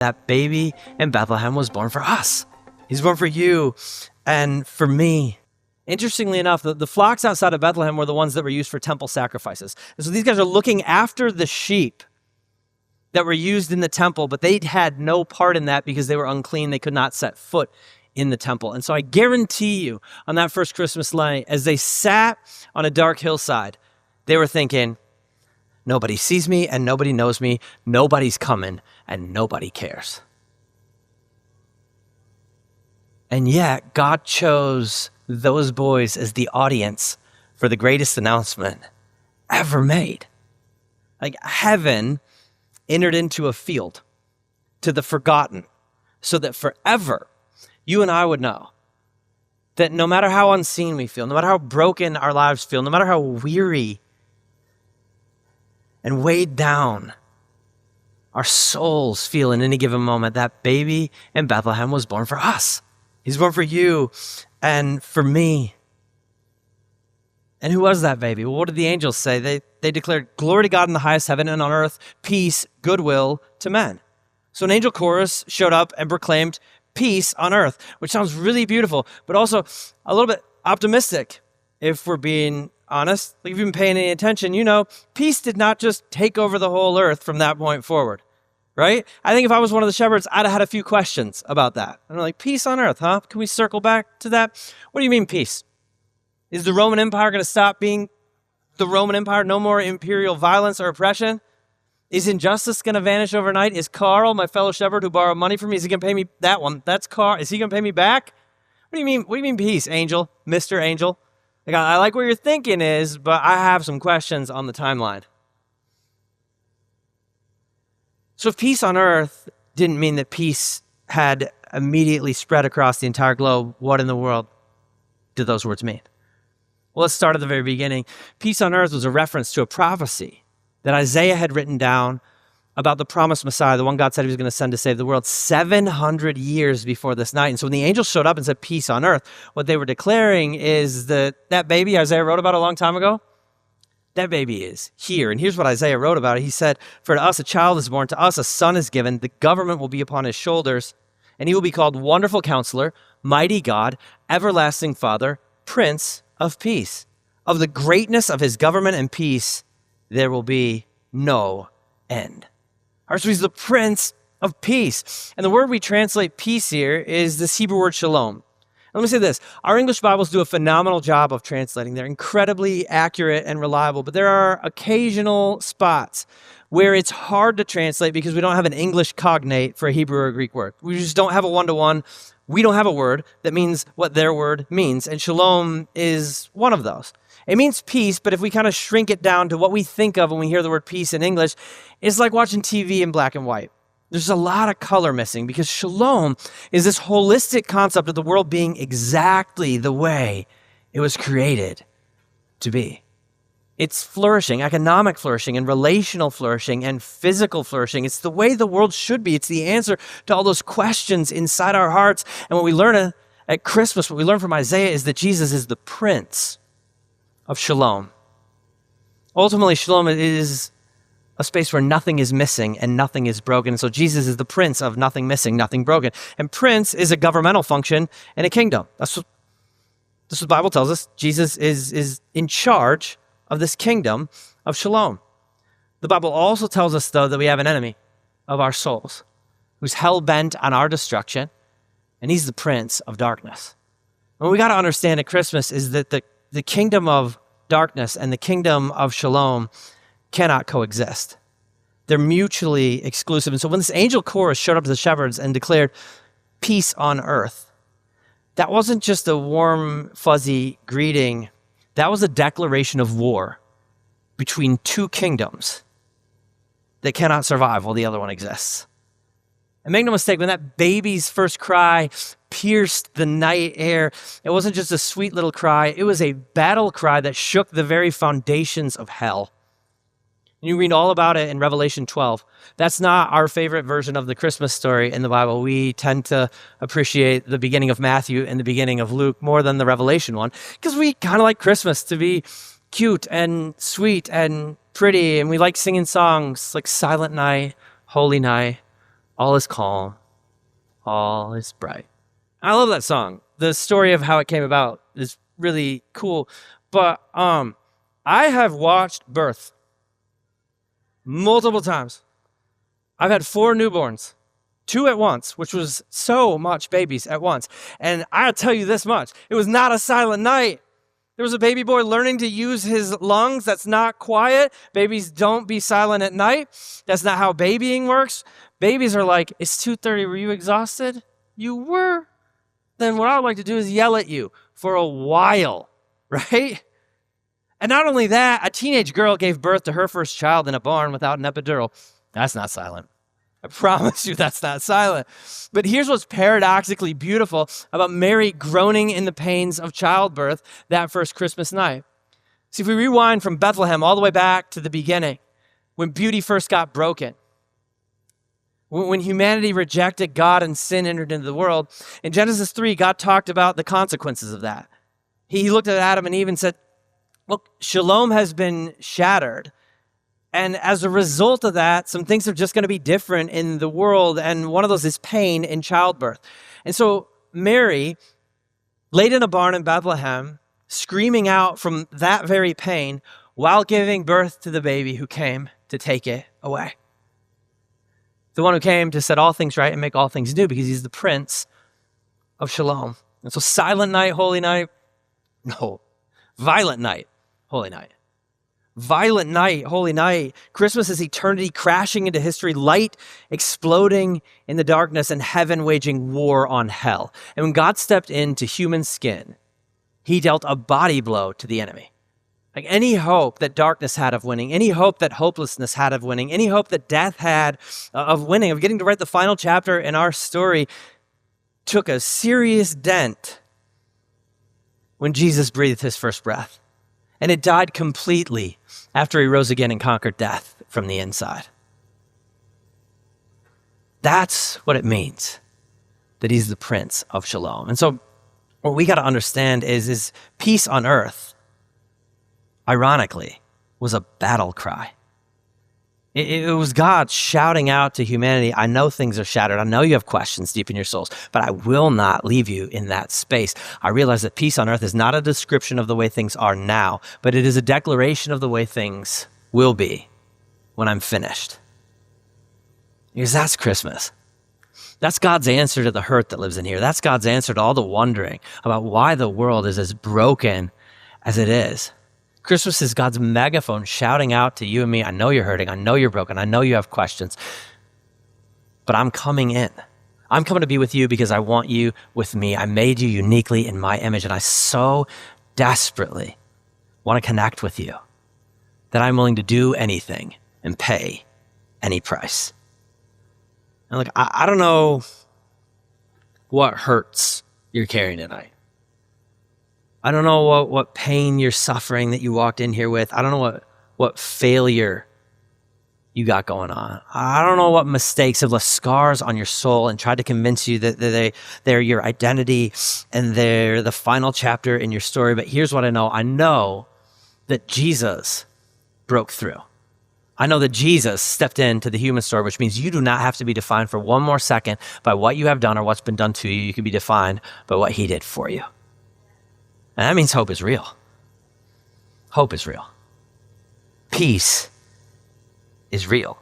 That baby in Bethlehem was born for us. He's born for you and for me. Interestingly enough, the flocks outside of Bethlehem were the ones that were used for temple sacrifices. And so these guys are looking after the sheep that were used in the temple, but they had no part in that because they were unclean. They could not set foot in the temple. And so I guarantee you, on that first Christmas night, as they sat on a dark hillside, they were thinking, nobody sees me and nobody knows me. Nobody's coming and nobody cares. And yet, God chose those boys as the audience for the greatest announcement ever made. Like heaven entered into a field to the forgotten so that forever you and I would know that no matter how unseen we feel, no matter how broken our lives feel, no matter how weary and weighed down our souls feel in any given moment, that baby in Bethlehem was born for us. He's born for you and for me. And who was that baby? Well, what did the angels say? They declared, glory to God in the highest heaven, and on earth, peace, goodwill to men. So an angel chorus showed up and proclaimed peace on earth, which sounds really beautiful, but also a little bit optimistic, if we're being honest. Like if you've been paying any attention, you know, peace did not just take over the whole earth from that point forward, right? I think if I was one of the shepherds, I'd have had a few questions about that. And I'm like, peace on earth, huh? Can we circle back to that? What do you mean peace? Is the Roman Empire going to stop being the Roman Empire? No more imperial violence or oppression? Is injustice going to vanish overnight? Is Carl, my fellow shepherd who borrowed money from me, is he going to pay me that one? That's Carl. Is he going to pay me back? What do you mean? What do you mean peace, angel, Mr. Angel? Like, I like what your thinking is, but I have some questions on the timeline. So if peace on earth didn't mean that peace had immediately spread across the entire globe, what in the world did those words mean? Well, let's start at the very beginning. Peace on earth was a reference to a prophecy that Isaiah had written down about the promised Messiah, the one God said he was going to send to save the world 700 years before this night. And so when the angels showed up and said peace on earth, what they were declaring is that baby Isaiah wrote about a long time ago, that baby is here. And here's what Isaiah wrote about it. He said, for to us a child is born, to us a son is given, the government will be upon his shoulders, and he will be called Wonderful Counselor, Mighty God, Everlasting Father, Prince of Peace. Of the greatness of his government and peace, there will be no end. So he's the Prince of Peace. And the word we translate peace here is this Hebrew word shalom. And let me say this. Our English Bibles do a phenomenal job of translating. They're incredibly accurate and reliable, but there are occasional spots where it's hard to translate because we don't have an English cognate for a Hebrew or a Greek word. We just don't have a one-to-one. We don't have a word that means what their word means, and shalom is one of those. It means peace, but if we kind of shrink it down to what we think of when we hear the word peace in English, it's like watching TV in black and white. There's a lot of color missing because shalom is this holistic concept of the world being exactly the way it was created to be. It's flourishing, economic flourishing and relational flourishing and physical flourishing. It's the way the world should be. It's the answer to all those questions inside our hearts. And what we learn at Christmas, what we learn from Isaiah is that Jesus is the Prince of Shalom. Ultimately, Shalom is a space where nothing is missing and nothing is broken. So Jesus is the Prince of nothing missing, nothing broken. And Prince is a governmental function in a kingdom. That's what the Bible tells us. Jesus is in charge of this kingdom of Shalom. The Bible also tells us, though, that we have an enemy of our souls who's hell-bent on our destruction, and he's the Prince of Darkness. And what we got to understand at Christmas is that the kingdom of darkness and the kingdom of Shalom cannot coexist. They're mutually exclusive. And so when this angel chorus showed up to the shepherds and declared peace on earth, that wasn't just a warm, fuzzy greeting. That was a declaration of war between two kingdoms that cannot survive while the other one exists. And make no mistake, when that baby's first cry pierced the night air, it wasn't just a sweet little cry. It was a battle cry that shook the very foundations of hell. You read all about it in Revelation 12. That's not our favorite version of the Christmas story in the Bible. We tend to appreciate the beginning of Matthew and the beginning of Luke more than the Revelation one because we kind of like Christmas to be cute and sweet and pretty, and we like singing songs like Silent Night, Holy Night, All is calm, all is bright. I love that song. The story of how it came about is really cool. But I have watched birth multiple times. I've had 4 newborns, 2 at once, which was so much babies at once. And I'll tell you this much, it was not a silent night. There was a baby boy learning to use his lungs. That's not quiet. Babies don't be silent at night. That's not how babying works. Babies are like, it's 2:30, were you exhausted? You were. Then what I would like to do is yell at you for a while, right? And not only that, a teenage girl gave birth to her first child in a barn without an epidural. That's not silent. I promise you that's not silent. But here's what's paradoxically beautiful about Mary groaning in the pains of childbirth that first Christmas night. See, if we rewind from Bethlehem all the way back to the beginning, when beauty first got broken, when humanity rejected God and sin entered into the world, in Genesis 3, God talked about the consequences of that. He looked at Adam and Eve and said, look, shalom has been shattered. And as a result of that, some things are just going to be different in the world. And one of those is pain in childbirth. And so Mary, laid in a barn in Bethlehem, screaming out from that very pain while giving birth to the baby who came to take it away. The one who came to set all things right and make all things new, because he's the Prince of Shalom. And so silent night, holy night. No, violent night, holy night. Violent night, holy night. Christmas is eternity crashing into history, light exploding in the darkness, and heaven waging war on hell. And when God stepped into human skin, he dealt a body blow to the enemy. Like any hope that darkness had of winning, any hope that hopelessness had of winning, any hope that death had of winning, of getting to write the final chapter in our story, took a serious dent when Jesus breathed his first breath. And it died completely after he rose again and conquered death from the inside. That's what it means that he's the Prince of Shalom. And so what we got to understand is peace on earth, ironically, was a battle cry. It was God shouting out to humanity, I know things are shattered. I know you have questions deep in your souls, but I will not leave you in that space. I realize that peace on earth is not a description of the way things are now, but it is a declaration of the way things will be when I'm finished. Because that's Christmas. That's God's answer to the hurt that lives in here. That's God's answer to all the wondering about why the world is as broken as it is. Christmas is God's megaphone shouting out to you and me, I know you're hurting, I know you're broken, I know you have questions, but I'm coming in. I'm coming to be with you because I want you with me. I made you uniquely in my image, and I so desperately want to connect with you that I'm willing to do anything and pay any price. And look, I don't know what hurts you're carrying tonight. I don't know what pain you're suffering that you walked in here with. I don't know what failure you got going on. I don't know what mistakes have left scars on your soul and tried to convince you that they're your identity and they're the final chapter in your story. But here's what I know. I know that Jesus broke through. I know that Jesus stepped into the human story, which means you do not have to be defined for one more second by what you have done or what's been done to you. You can be defined by what he did for you. And that means hope is real. Hope is real. Peace is real.